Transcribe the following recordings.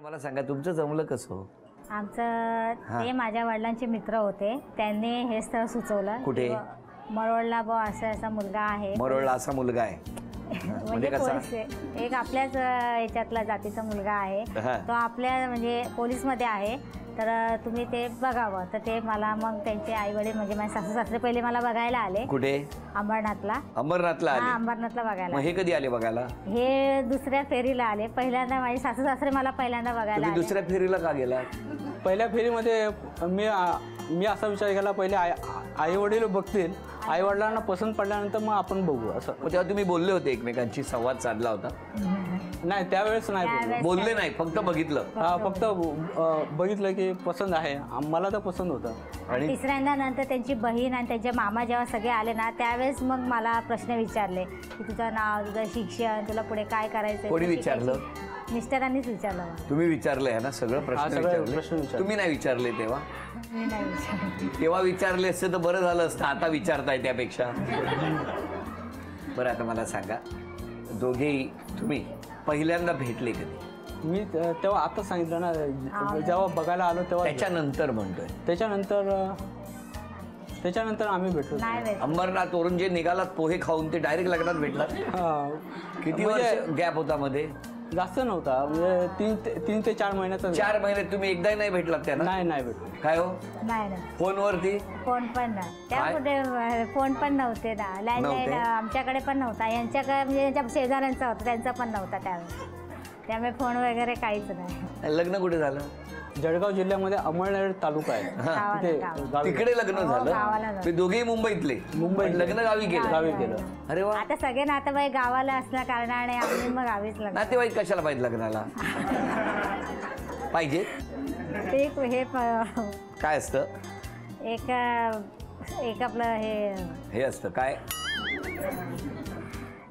मला सांगा तुमचं जमलं कसं? आमचं ते माझ्या वडिलांचे मित्र होते, त्यांनी हे स्थळ सुचवलं. कुठे? मरोळला असा असा मुलगा आहे. मरोळला असा मुलगा आहे म्हणजे एक आपल्याच याच्यातला जातीचा मुलगा आहे, तो आपल्या म्हणजे पोलीसमध्ये आहे. तर तुम्ही ते बघावं. तर ते मला मग त्यांचे आई वडील म्हणजे माझे सासू सासरे पहिले मला बघायला आले. कुठे? अंबरनाथला. अंबरनाथला आले? अंबरनाथला बघायला. हे कधी आले बघायला? हे दुसऱ्या फेरीला आले. पहिल्यांदा माझे सासू सासरे मला पहिल्यांदा बघायला आले. दुसऱ्या फेरीला का गेला? पहिल्या फेरीमध्ये मी असा विचार केला, पहिले आई वडील बघतील, आई वडिलांना पसंत पडल्यानंतर मग आपण बघू असं. तेव्हा तुम्ही बोलले होते एकमेकांची, संवाद साधला होता? नाही, त्यावेळेस नाही बोलले. नाही, फक्त बघितलं. फक्त बघितलं की पसंत आहे, मला तर पसंत होतं. आणि तिसऱ्यांदा नंतर त्यांची बहीण आणि त्यांचे मामा जेव्हा सगळे आले ना, त्यावेळेस मग मला प्रश्न विचारले की तुझं नाव, तुझं शिक्षण, तुला पुढे काय करायचं. कोणी विचारलं? मिस्टरांनीच विचारलं. तुम्ही विचारलंय ना सगळं? प्रश्न विचारले तुम्ही? नाही विचारले तेव्हा? मी नाही विचारले. तेव्हा विचारले असते तर बरं झालं असतं, आता विचारताय त्यापेक्षा. बरं, आता मला सांगा, दोघेही तुम्ही पहिल्यांदा भेटले कधी? मी तेव्हा आता सांगितलं ना, जेव्हा बघायला आलो तेव्हा. त्याच्यानंतर म्हणतोय? त्याच्यानंतर आम्ही भेटलो. अंबरनाथ वरून जे निघालात पोहे खाऊन, ते डायरेक्ट लग्नात भेटलात? किती वर्ष गॅप होता मध्ये? जास्त नव्हता, म्हणजे 3 ते 4 महिन्याचा. 4 महिन्यात तुम्ही एकदाही नाही भेटलात त्यांना? नाही भेटलो. काय हो? नाही. फोनवरती? फोन पण नाही, त्यामध्ये फोन पण नव्हते ना, लँडलाईन आमच्याकडे पण नव्हता, यांच्याकडे म्हणजे यांच्या शेजाऱ्यांचा होता, त्यांचा पण नव्हता त्यामुळे फोन वगैरे काहीच नाही. लग्न कुठे झालं? जळगाव जिल्ह्यामध्ये अमळनेर तालुका आहे, तिकडे लग्न झालं? ते दोघेही मुंबईतले? मुंबईत लग्न गावी केलं? अरे वा. आता सगळे नातेवाईक गावाला असल्या कारणाने आम्ही मग गावीच लग्न. नातेवाईक कशाला पाहिजे लग्नाला? पाहिजे ते हे काय असतं? एक आपलं हे असतं काय?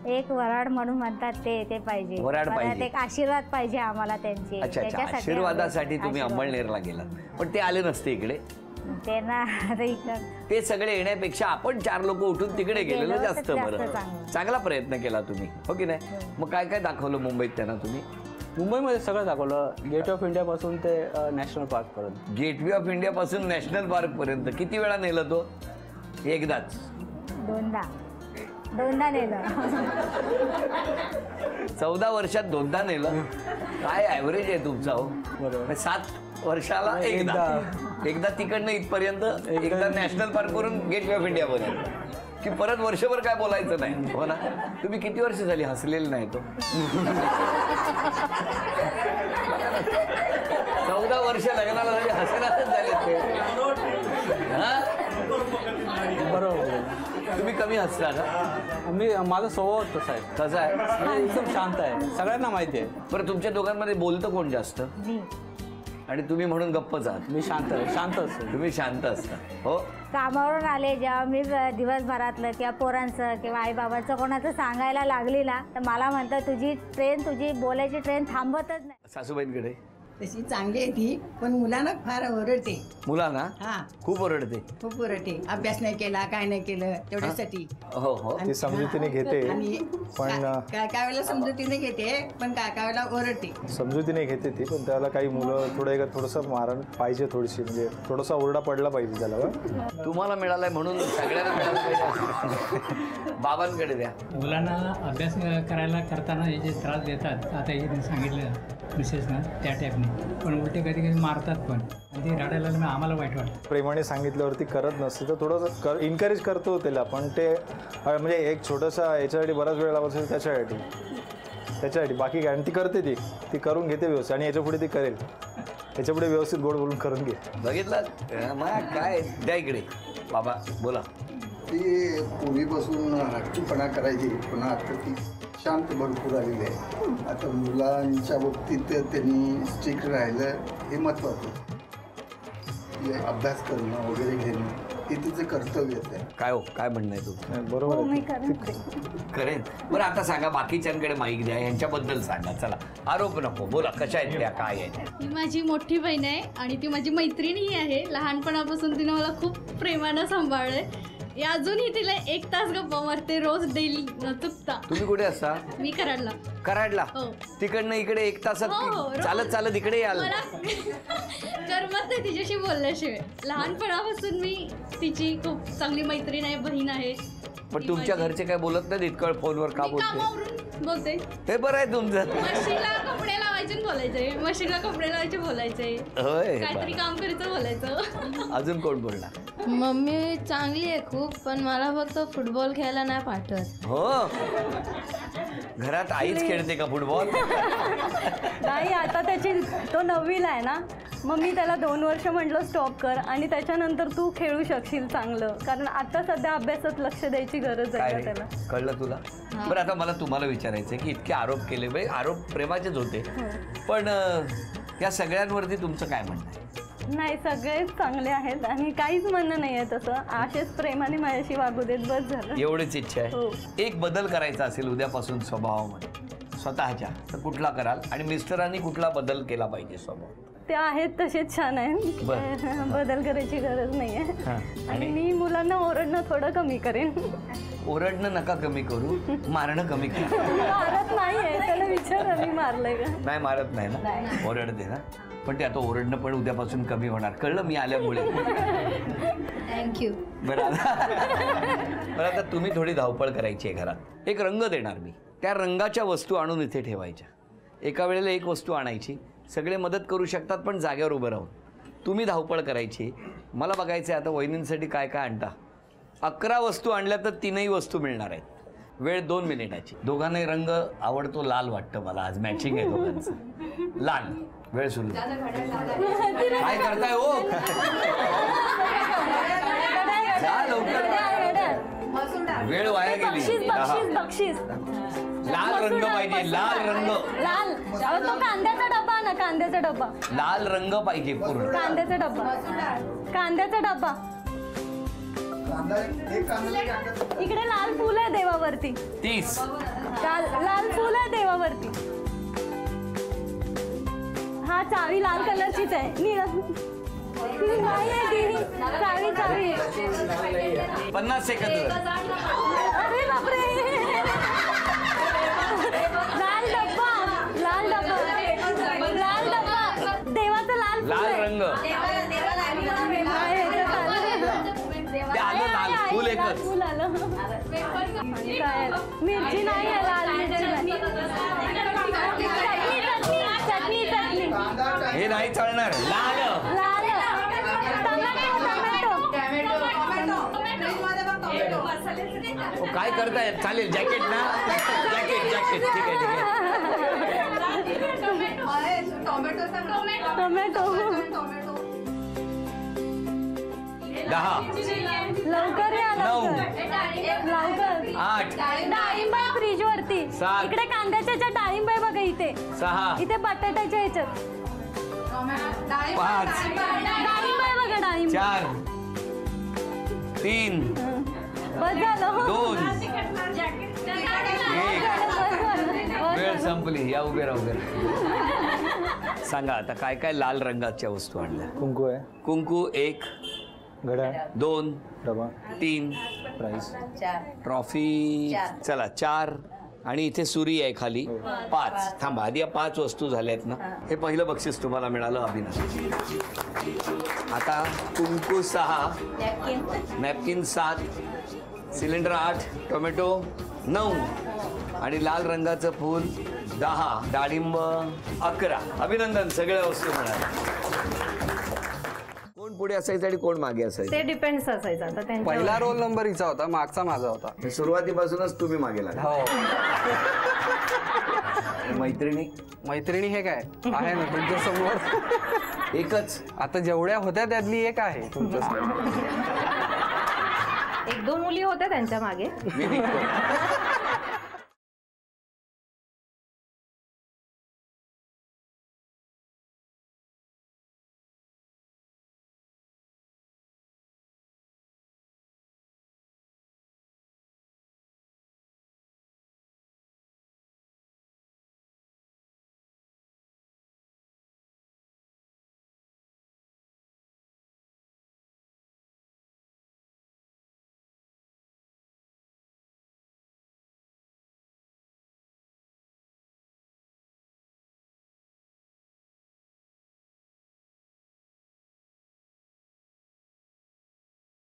एक वराड म्हणून म्हणतात, ते पाहिजे. वराड पाहिजे. एक आशीर्वाद पाहिजे आम्हाला त्यांचे. अच्छा, आशीर्वादासाठी तुम्ही अंबळनेरला गेलात, पण ते आले नसते इकडे? ते सगळे येण्यापेक्षा आपण 4 लोक उठून तिकडे गेलेलो जास्त बरं. चांगला प्रयत्न केला तुम्ही, हो की नाही? मग काय काय दाखवलं मुंबईत त्यांना तुम्ही? मुंबईमध्ये सगळं दाखवलं, गेट ऑफ इंडिया पासून ते नॅशनल पार्क पर्यंत. गेटवे ऑफ इंडिया पासून नॅशनल पार्क पर्यंत किती वेळा नेलं तो? एकदाच? दोनदा नेलं. 14 वर्षात 2दा नेलं? काय ॲव्हरेज आहे तुमचा हो? बरोबर. 7 वर्षाला एकदा तिकडनं इथपर्यंत, एकदा नॅशनल पार्क वरून गेटवे ऑफ इंडिया पर्यंत, की परत वर्षभर काय बोलायचं नाही, हो ना? तुम्ही किती वर्ष झाली हसलेले नाही तो? 14 वर्ष लग्नाला झाली, हसणारच झाले ते. बरोबर. तुम्ही कमी हसता का? माझा स्वभाव तसा आहे. तसा आहे? एकदम शांत आहे, सगळ्यांना माहिती आहे. बरं, तुमच्या दोघांमध्ये बोलतं कोण जास्त? आणि तुम्ही म्हणून गप्पच आहात? मी शांत असतो. तुम्ही शांत असता, हो? कामावरून आले जेव्हा मी दिवसभरातलं किंवा पोरांचं किंवा आईबाबांचं कोणाचं सांगायला लागली ना, तर मला म्हणतं तुझी बोलायची ट्रेन थांबतच नाही. सासूबाईंकडे तशी चांगली आहे ती, पण मुलांना फार ओरडते. मुलांना? हा, खूप ओरडते. खूप ओरडते. अभ्यास नाही केला, काय नाही केलं तेवढ्यासाठी. हो. ती समजुतीने घेते, पण काय वेळेला समजुतीने घेते, पण काय वेळेला ओरडते. समजुतीने घेते ती, पण त्याला काही मुलं थोडंसं मारण पाहिजे, थोडीशी म्हणजे थोडासा ओरडा पडला पाहिजे त्याला. तुम्हाला मिळालाय म्हणून सगळ्यांना मिळालं पाहिजे. बाबांकडे द्या. मुलांना अभ्यास करताना जे त्रास देतात, आता हे सांगितलं मिसेसना त्या टाईपने, पण उलटे कधी कधी मारतात पण, आणि ते रडायला आम्हाला वाईट वाटतं. प्रेमाने सांगितल्यावरती करत नसते तर थोडंसं एन्करेज करतो त्याला, पण ते म्हणजे एक छोटंसं याच्यासाठी बराच वेळ लागत असेल त्याच्यासाठी बाकी काय. आणि ती करते, ती करून घेते व्यवस्थित, आणि याच्यापुढे ती करेल, याच्यापुढे व्यवस्थित गोड बोलून करून घे. बघितलं मग काय? द्या इकडे बाबा, बोला. ती पूर्वीपासून हट्टीपणा करायची, पण आता ती शांत भरपूर आलेली आहे. आता मुलांच्या बाबतीत त्यांनी स्ट्रिक्ट राहिलं हे महत्त्वाचं. अभ्यास करणं वगैरे घेणं हे तिचं कर्तव्यच आहे. काय हो, काय म्हणणं आहे तुमचं? बरोबर करेन. बरं, आता सांगा, बाकीच्यांकडे माईक द्या, यांच्याबद्दल सांगा. चला, आरोप नको, बोला, कशा आहेत त्या, काय आहे? ती माझी मोठी बहीण आहे आणि ती माझी मैत्रिणीही आहे. लहानपणापासून तिने मला खूप प्रेमानं सांभाळलंय. अजूनही तिला 1 तास गप्पा मारते रोज डेली न चुकता. तुम्ही कुठे असता? मी कराडला. कराडला? हो. तिकडनं इकडे 1 तासात रोज. चालत चालत इकडे याल? मला करमत नाही तिच्याशी बोलल्याशिवाय. लहानपणापासून मी तिची खूप चांगली मैत्रीण आहे, बहीण आहे. पण तुमच्या घरचे काय बोलत नाहीत इतकं फोनवर का बोलते? कामावरून बोलते. हे बरं आहे तुमचं. मशीनला कपडे लावायचे बोलायचे, मशीनला कपडे लावायचे बोलायचे, होय. काहीतरी काम करायचं बोलायचं. अजून कोण बोलणार? मम्मी चांगली आहे खूप, पण मला फक्त फुटबॉल खेळायला नाही पाठवत. हो, घरात आईच खेळते का फुटबॉल? नाही, आता तो 9वीला आहे ना, मग मी त्याला 2 वर्ष म्हटलं स्टॉप कर आणि त्याच्यानंतर तू खेळू शकशील चांगलं, कारण आता सध्या अभ्यासात लक्ष द्यायची गरज आहे का त्याला. कळलं तुला? बरं, आता मला तुम्हाला विचारायचं की इतके आरोप केले, म्हणजे आरोप प्रेमाचेच होते, पण या सगळ्यांवरती तुमचं काय म्हणणं आहे? नाही, सगळेच चांगले आहेत आणि काहीच म्हणणं नाही आहे तसं. असेच प्रेमाने माझ्याशी वागू देत, बस झालं. एवढीच इच्छा आहे. एक बदल करायचा असेल उद्यापासून स्वभावामध्ये स्वतःच्या, तर कुठला कराल? आणि मिस्टरांनी कुठला बदल केला पाहिजे स्वभाव? ते आहेत तसेच छान आहेत, बदल करायची गरज नाही आहे. आणि मी मुलांना ओरडणं थोडं कमी करेन. ओरडणं नका कमी करू, मारणं कमी करा. मारत नाहीये, त्याला विचार मी मारलंय का? नाही, मारत नाही ना, ओरडते ना. पण ते आता ओरडणं पण उद्यापासून कमी होणार, कळलं मी आल्यामुळे. थँक्यू. बरं आता तुम्ही थोडी धावपळ करायची आहे घरात. एक रंग देणार मी, त्या रंगाच्या वस्तू आणून इथे ठेवायच्या. एका वेळेला एक वस्तू आणायची, सगळे मदत करू शकतात पण जाग्यावर उभं राहून. तुम्ही धावपळ करायची. मला बघायचं आहे आता वहिनींसाठी काय काय आणता. 11 वस्तू आणल्या तर 3ही वस्तू मिळणार आहेत. वेळ 2 मिनिटाची. दोघांनाही रंग आवडतो, लाल वाटतं मला, आज मॅचिंग आहे दोघांचं. लाल. वेळ सुरू. काय करताय हो? जा लवकर, वेळ वाया गेली. बक्षीस लाल रंग पाहिजे, लाल रंग. लाल. तो कांद्याचा डब्बा ना, कांद्याचा डब्बा. लाल रंग पाहिजे पूर्ण. कांद्याचा डब्बा, कांद्याचा डब्बा. इकडे लाल फुल आहे देवावरती. 30. लाल फुल आहे देवावरती. हा, चावी लाल कलरचीच आहे. चावी चावी. 50 सेकंद. अरे बापरे. लाल डब्बा, लाल डब्बा, लाल डब्बा. देवाचा लाल रंग. आलं लाल फुल एकच. फुल आलं. मिरची नाही आहे, लाल मिरची नाही. चटणी चटणी. हे नाही चालणार. लाल. लाल. काय करताय? चालेल, जॅकेट ना. जॅकेट जॅकेट ठीक आहे, ठीक आहे. टोमॅटो. 10. लवकर या. 9. लवकर. 8. डाळिंब आहे फ्रीज वरती. 7. इकडे कांद्याच्या डाळिंब आहे बघा इथे. 6. इथे बटाट्याच्या ह्याच्यात 5. डाळिंब आहे बघा, डाळिंब. 4. 3. बस झालं. 2. 1. वेळ संपली. या उभे राहा, उभे राहा. सांगा आता काय काय लाल रंगाच्या वस्तू आणल्या? कुंकू आहे. कुंकू 1. घड्याळ 2. डबा 3. Price trophy. चला 4. आणि इथे सुरी आहे खाली. 5. थांबा, आधी या 5 वस्तू झाल्यात ना. हे पहिलं बक्षीस तुम्हाला मिळालं, अभिनंदन. आता कुंकू 6. नॅपकिन 7. सिलेंडर 8. टोमॅटो 9. आणि लाल रंगाचं फूल 10. डाळिंब 11. अभिनंदन, सगळ्या वस्तू मिळाल्या. कोण पुढे असायचं आणि कोण मागे असायचं? ते डिपेंड्स असायचं. आता त्यांच्या पहिला रोल नंबर हिचा होता, मागचा माझा होता. सुरुवातीपासूनच तुम्ही मागे लागला. हो. मैत्रिणी हे काय आहे ना तुमच्या समोर? एकच. आता जेवढ्या होत्या त्यातली एक आहे तुमच्या समोर. 1-2 मुली होत्या त्यांच्या मागे. मी निघतो.